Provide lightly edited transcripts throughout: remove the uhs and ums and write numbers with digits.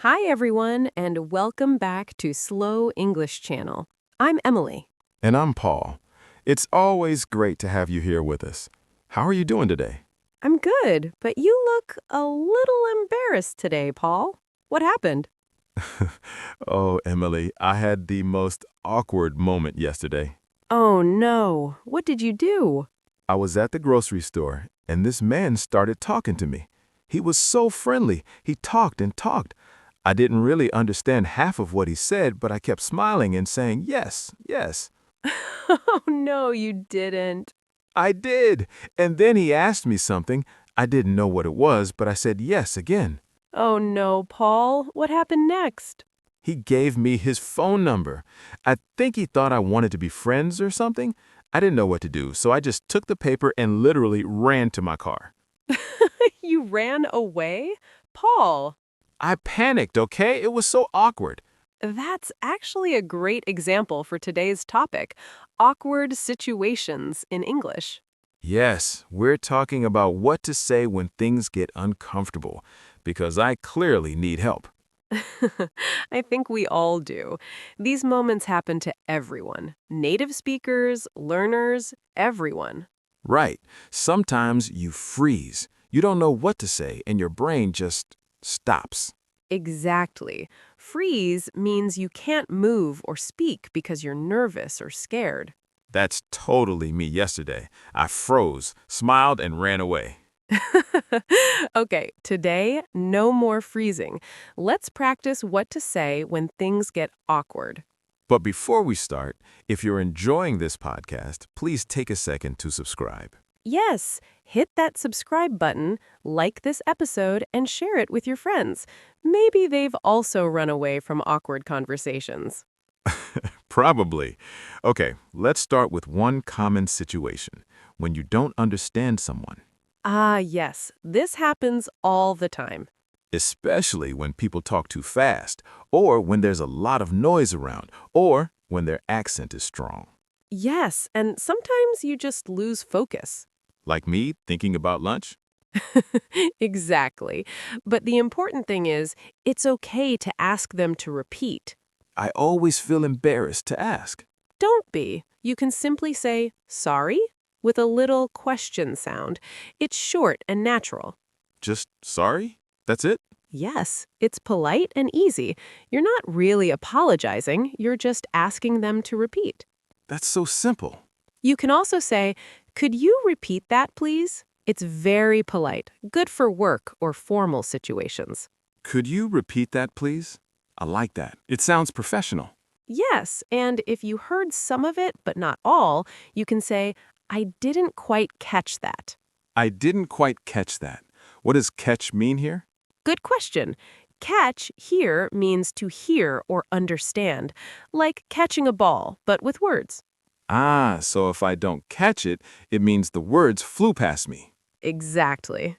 Hi, everyone, and welcome back to Slow English Channel. I'm Emily. And I'm Paul. It's always great to have you here with us. How are you doing today? I'm good, but you look a little embarrassed today, Paul. What happened? Oh, Emily, I had the most awkward moment yesterday. Oh, no. What did you do? I was at the grocery store, and this man started talking to me. He was so friendly. He talked and talked. I didn't really understand half of what he said, but I kept smiling and saying, yes, yes. Oh, no, you didn't. I did. And then he asked me something. I didn't know what it was, but I said yes again. Oh, no, Paul. What happened next? He gave me his phone number. I think he thought I wanted to be friends or something. I didn't know what to do, so I just took the paper and literally ran to my car. You ran away? Paul, I panicked, okay? It was so awkward. that's actually a great example for today's topic, awkward situations in English. Yes, we're talking about what to say when things get uncomfortable, because I clearly need help. I think we all do. These moments happen to everyone. Native speakers, learners, everyone. Right. Sometimes you freeze. You don't know what to say, and your brain just stops. Exactly. Freeze means you can't move or speak because you're nervous or scared. That's totally me yesterday. I froze, smiled, and ran away. Okay, today, no more freezing. Let's practice what to say when things get awkward. But before we start, if you're enjoying this podcast, please take a second to subscribe. Yes, hit that subscribe button, like this episode, and share it with your friends. Maybe they've also run away from awkward conversations. Probably. Okay, let's start with one common situation when you don't understand someone, Ah, yes, this happens all the time. especially when people talk too fast, or when there's a lot of noise around, or when their accent is strong. Yes, and sometimes you just lose focus. Like me thinking about lunch? Exactly. But the important thing is, it's okay to ask them to repeat. I always feel embarrassed to ask. Don't be. You can simply say, sorry, with a little question sound. It's short and natural. Just sorry? That's it? Yes, it's polite and easy. You're not really apologizing, you're just asking them to repeat. That's so simple. You can also say, could you repeat that, please? It's very polite, good for work or formal situations. Could you repeat that, please? I like that. It sounds professional. Yes, and if you heard some of it but not all, you can say, I didn't quite catch that. I didn't quite catch that. What does catch mean here? Good question. Catch here means to hear or understand, like catching a ball, but with words. Ah, so if I don't catch it, it means the words flew past me. Exactly.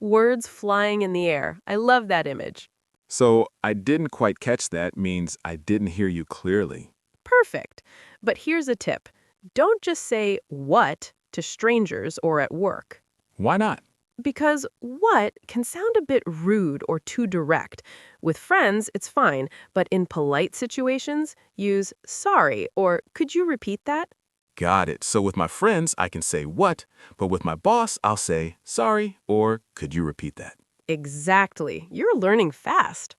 Words flying in the air. I love that image. So I didn't quite catch that means I didn't hear you clearly. Perfect. But here's a tip. Don't just say what to strangers or at work. Why not? Because what can sound a bit rude or too direct. With friends, it's fine, but in polite situations, use sorry or could you repeat that? Got it. So with my friends, I can say what, but with my boss, I'll say sorry or could you repeat that? Exactly. You're learning fast.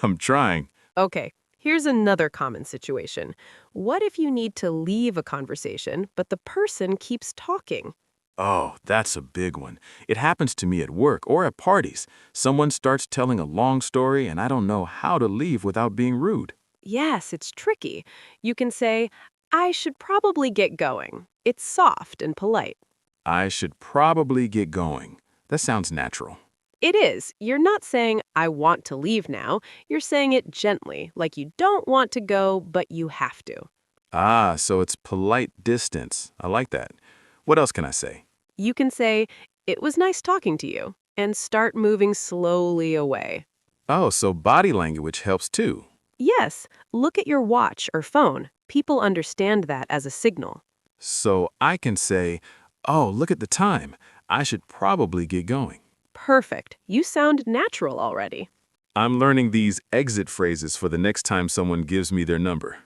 I'm trying. Okay, here's another common situation. What if you need to leave a conversation, but the person keeps talking? Oh, that's a big one. It happens to me at work or at parties. Someone starts telling a long story and I don't know how to leave without being rude. Yes, it's tricky. You can say, I should probably get going. It's soft and polite. I should probably get going. That sounds natural. It is. You're not saying, I want to leave now. You're saying it gently, like you don't want to go, but you have to. Ah, so it's polite distance. I like that. What else can I say? You can say, it was nice talking to you, and start moving slowly away. Oh, so body language helps too. Yes, look at your watch or phone. People understand that as a signal. So I can say, oh, look at the time. I should probably get going. Perfect. You sound natural already. I'm learning these exit phrases for the next time someone gives me their number.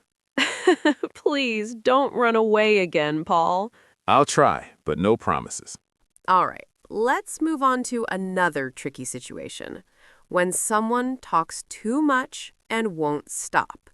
Please don't run away again, Paul. I'll try, but no promises. All right, let's move on to another tricky situation. When someone talks too much and won't stop.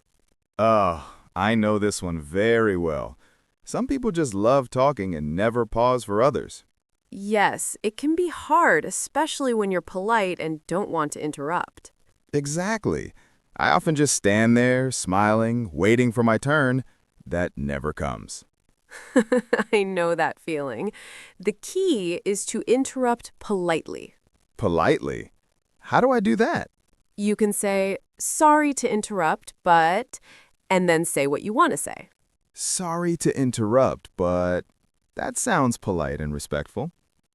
Oh, I know this one very well. Some people just love talking and never pause for others. Yes, it can be hard, especially when you're polite and don't want to interrupt. Exactly. I often just stand there, smiling, waiting for my turn. That never comes. I know that feeling. The key is to interrupt politely. Politely. How do I do that? You can say, sorry to interrupt, but, and then say what you want to say. Sorry to interrupt, but that sounds polite and respectful.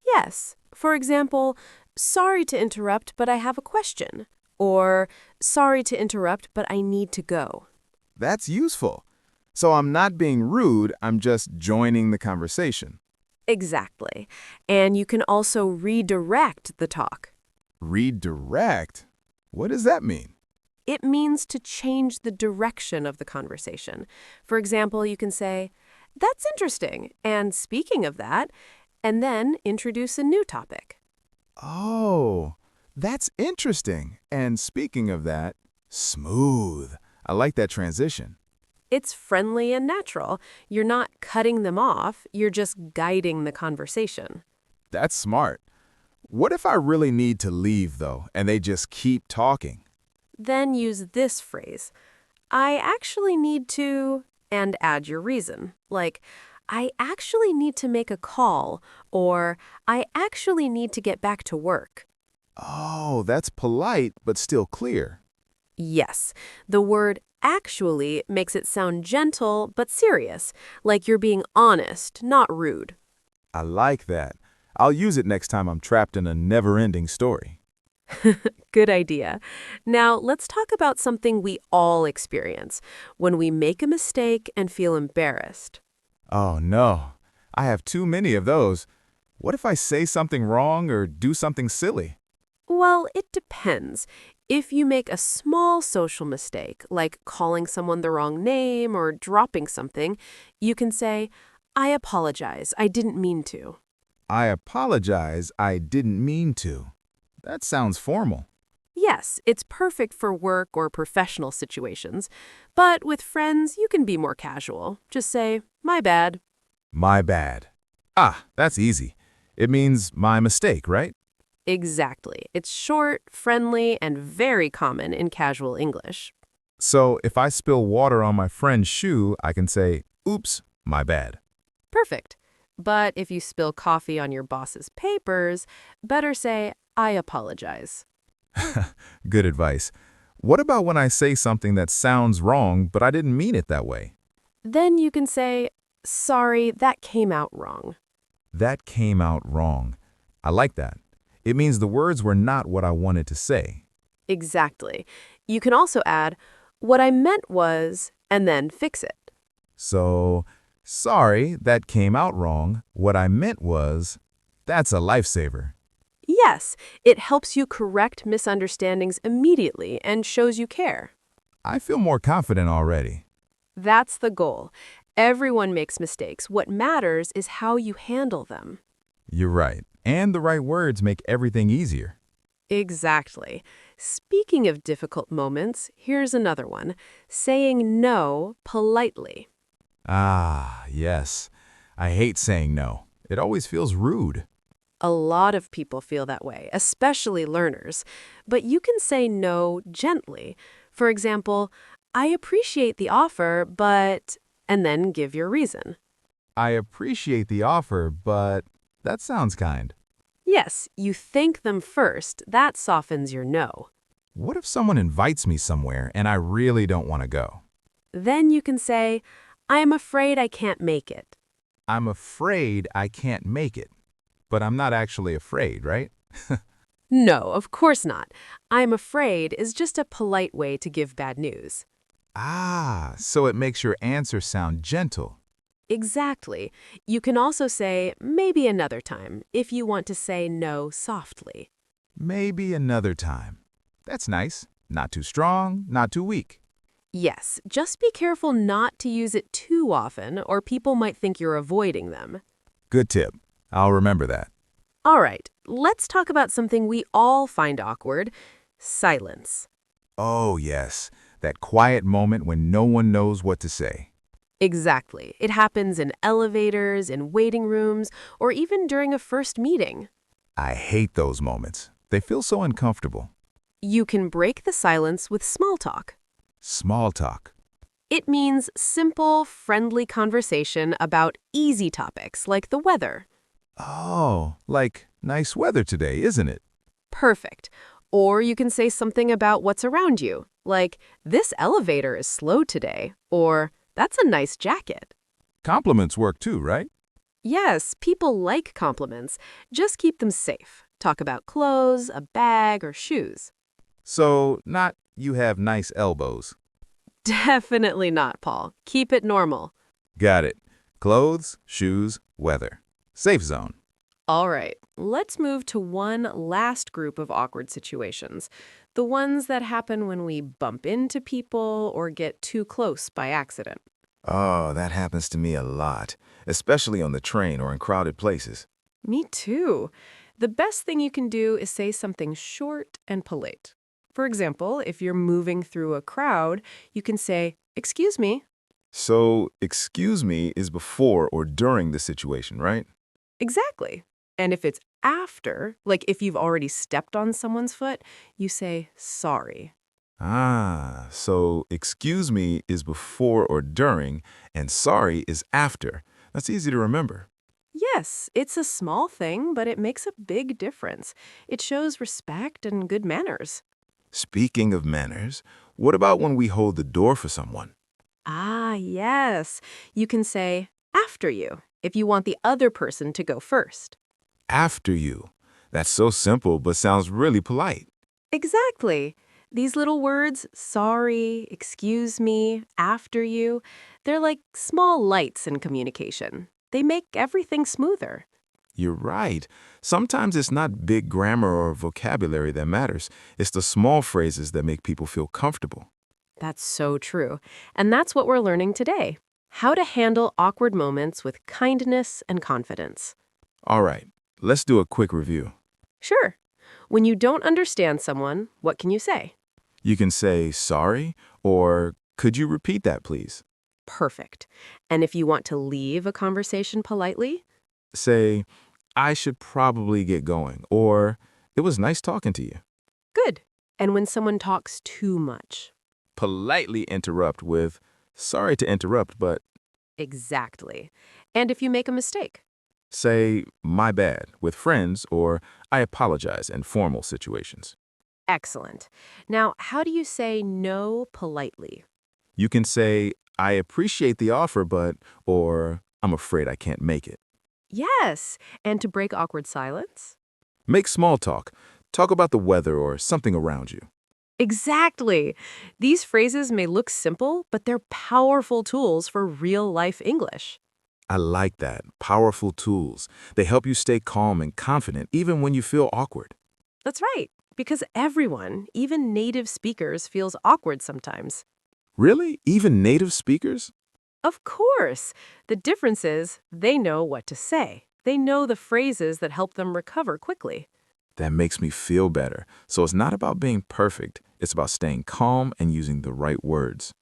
Yes. For example, sorry to interrupt, but I have a question. Or, sorry to interrupt, but I need to go. That's useful. So I'm not being rude, I'm just joining the conversation. Exactly. And you can also redirect the talk. Redirect? What does that mean? It means to change the direction of the conversation. For example, you can say, that's interesting, and speaking of that, and then introduce a new topic. Oh, that's interesting. And speaking of that, smooth. I like that transition. It's friendly and natural. You're not cutting them off, you're just guiding the conversation. That's smart. What if I really need to leave, though, and they just keep talking? Then use this phrase, I actually need to, and add your reason. Like, I actually need to make a call, or I actually need to get back to work. Oh, that's polite, but still clear. Yes, the word actually makes it sound gentle but serious, like you're being honest, not rude. I like that. I'll use it next time I'm trapped in a never-ending story. Good idea. Now, let's talk about something we all experience when we make a mistake and feel embarrassed. Oh, no. I have too many of those. What if I say something wrong or do something silly? Well, it depends. If you make a small social mistake, like calling someone the wrong name or dropping something, you can say, I apologize, I didn't mean to. I apologize, I didn't mean to. That sounds formal. Yes, it's perfect for work or professional situations, but with friends, you can be more casual. Just say, my bad. My bad. Ah, that's easy. It means my mistake, right? Exactly. It's short, friendly, and very common in casual English. So if I spill water on my friend's shoe, I can say, oops, my bad. Perfect. But if you spill coffee on your boss's papers, better say, I apologize. Good advice. What about when I say something that sounds wrong, but I didn't mean it that way? Then you can say, sorry, that came out wrong. That came out wrong. I like that. It means the words were not what I wanted to say. Exactly. You can also add, what I meant was, and then fix it. So, sorry, that came out wrong. What I meant was, that's a lifesaver. Yes, it helps you correct misunderstandings immediately and shows you care. I feel more confident already. That's the goal. Everyone makes mistakes. What matters is how you handle them. You're right. And the right words make everything easier. Exactly. Speaking of difficult moments, here's another one. Saying no politely. Ah, yes. I hate saying no. It always feels rude. A lot of people feel that way, especially learners. But you can say no gently. For example, I appreciate the offer, but... and then give your reason. I appreciate the offer, but that sounds kind. Yes, you thank them first. That softens your no. What if someone invites me somewhere and I really don't want to go? Then you can say, I am afraid I can't make it. I'm afraid I can't make it. But I'm not actually afraid, right? No, of course not. I'm afraid is just a polite way to give bad news. Ah, so it makes your answer sound gentle. Exactly. You can also say, maybe another time, if you want to say no softly. Maybe another time. That's nice. Not too strong, not too weak. Yes, just be careful not to use it too often, or people might think you're avoiding them. Good tip. I'll remember that. All right, let's talk about something we all find awkward: silence. Oh, yes. That quiet moment when no one knows what to say. Exactly. It happens in elevators, in waiting rooms, or even during a first meeting. I hate those moments. They feel so uncomfortable. You can break the silence with small talk. Small talk. It means simple, friendly conversation about easy topics like the weather. Oh, like nice weather today, isn't it? Perfect. Or you can say something about what's around you, like, this elevator is slow today, or that's a nice jacket. Compliments work too, right? Yes, people like compliments. Just keep them safe. Talk about clothes, a bag, or shoes. So, not you have nice elbows. Definitely not, Paul. Keep it normal. Got it. Clothes, shoes, weather. Safe zone. All right, let's move to one last group of awkward situations. The ones that happen when we bump into people or get too close by accident. Oh, that happens to me a lot, especially on the train or in crowded places. Me too. The best thing you can do is say something short and polite. For example, if you're moving through a crowd, you can say, "Excuse me." So, excuse me is before or during the situation, right? Exactly. And if it's after, like if you've already stepped on someone's foot, you say, "Sorry." Ah, so excuse me is before or during, and sorry is after. That's easy to remember. Yes, it's a small thing, but it makes a big difference. It shows respect and good manners. Speaking of manners, what about when we hold the door for someone? Ah, yes. You can say, "After you," if you want the other person to go first. After you. That's so simple, but sounds really polite. Exactly. These little words, sorry, excuse me, after you, they're like small lights in communication. They make everything smoother. You're right. Sometimes it's not big grammar or vocabulary that matters. It's the small phrases that make people feel comfortable. That's so true. And that's what we're learning today: how to handle awkward moments with kindness and confidence. All right, let's do a quick review. Sure. When you don't understand someone, what can you say? You can say sorry or could you repeat that, please? Perfect. And if you want to leave a conversation politely, Say, I should probably get going, or it was nice talking to you. good. And when someone talks too much, Politely interrupt with, sorry to interrupt, but exactly. And if you make a mistake, say, my bad, with friends, or I apologize in formal situations. excellent. Now, how do you say no politely? You can say, I appreciate the offer, but, or I'm afraid I can't make it. Yes. And to break awkward silence? Make small talk. Talk about the weather or something around you. Exactly. These phrases may look simple, but they're powerful tools for real-life English. I like that. Powerful tools. They help you stay calm and confident even when you feel awkward. That's right, because everyone, even native speakers, feels awkward sometimes. Really? Even native speakers? Of course. The difference is they know what to say. They know the phrases that help them recover quickly. That makes me feel better. So it's not about being perfect. It's about staying calm and using the right words.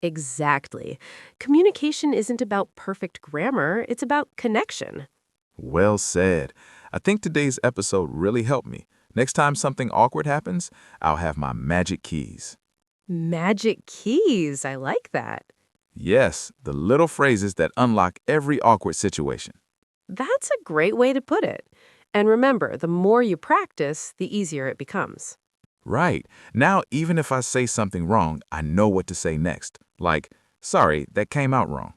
Exactly. Communication isn't about perfect grammar, it's about connection. Well said. I think today's episode really helped me. Next time something awkward happens, I'll have my magic keys. Magic keys, I like that. Yes, the little phrases that unlock every awkward situation. That's a great way to put it. And remember, the more you practice, the easier it becomes. Right. Now, even if I say something wrong, I know what to say next. Like, sorry, that came out wrong.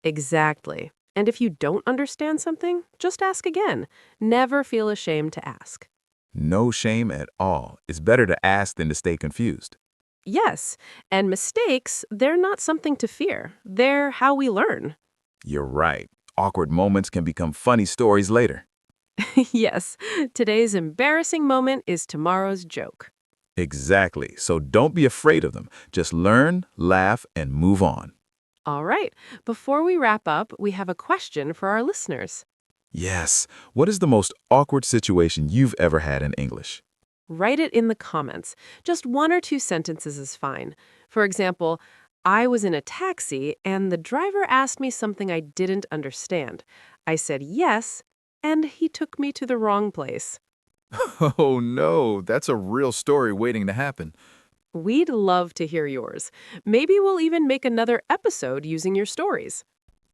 Exactly. And if you don't understand something, just ask again. Never feel ashamed to ask. No shame at all. It's better to ask than to stay confused. Yes, and mistakes, they're not something to fear. They're how we learn. You're right. Awkward moments can become funny stories later. Yes, today's embarrassing moment is tomorrow's joke. Exactly. So don't be afraid of them. Just learn, laugh, and move on. All right. Before we wrap up, we have a question for our listeners. Yes. What is the most awkward situation you've ever had in English? Write it in the comments. Just 1 or 2 sentences is fine. For example, I was in a taxi and the driver asked me something I didn't understand. I said yes, and he took me to the wrong place. Oh no, that's a real story waiting to happen. We'd love to hear yours. Maybe we'll even make another episode using your stories.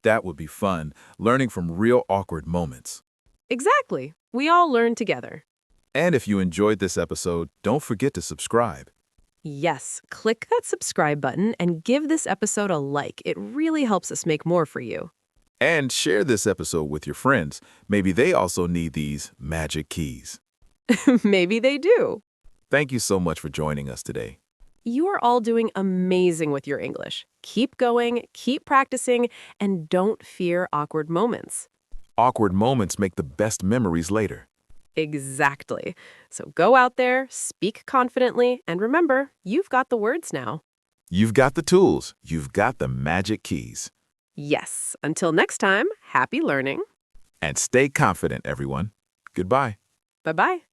That would be fun, learning from real awkward moments. Exactly. We all learn together. And if you enjoyed this episode, don't forget to subscribe. Yes, click that subscribe button and give this episode a like. It really helps us make more for you. And share this episode with your friends. Maybe they also need these magic keys. Maybe they do. Thank you so much for joining us today. You are all doing amazing with your English. Keep going, keep practicing, and don't fear awkward moments. Awkward moments make the best memories later. Exactly. So go out there, speak confidently, and remember, you've got the words now. You've got the tools. You've got the magic keys. Yes. Until next time, happy learning. And stay confident, everyone. Goodbye. Bye-bye.